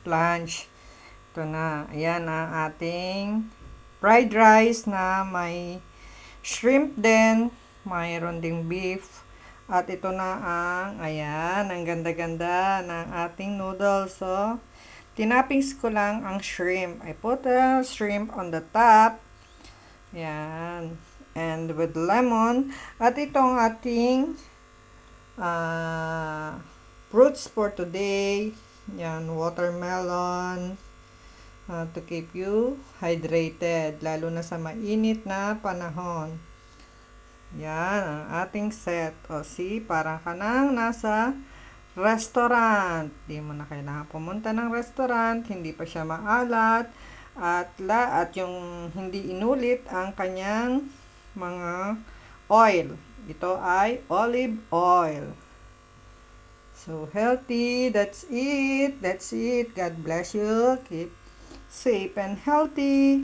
lunch. Ito na. Ayan ang ating fried rice na may shrimp din. Mayroon ding beef. At ito na ayan, ang ganda-ganda ng ating noodles. So, tinapings ko lang ang shrimp. I put the shrimp on the top. Ayan. And with lemon. At itong ating fruits for today. Yan, watermelon. To keep you hydrated. Lalo na sa mainit na panahon. Yan, ang ating set. O, see, parang ka nang nasa restaurant. Di mo na kailangan pumunta ng restaurant. Hindi pa siya maalat. At yung hindi inulit ang kanyang mga oil. Ito ay olive oil. So, healthy. That's it. That's it. God bless you. Keep safe and healthy.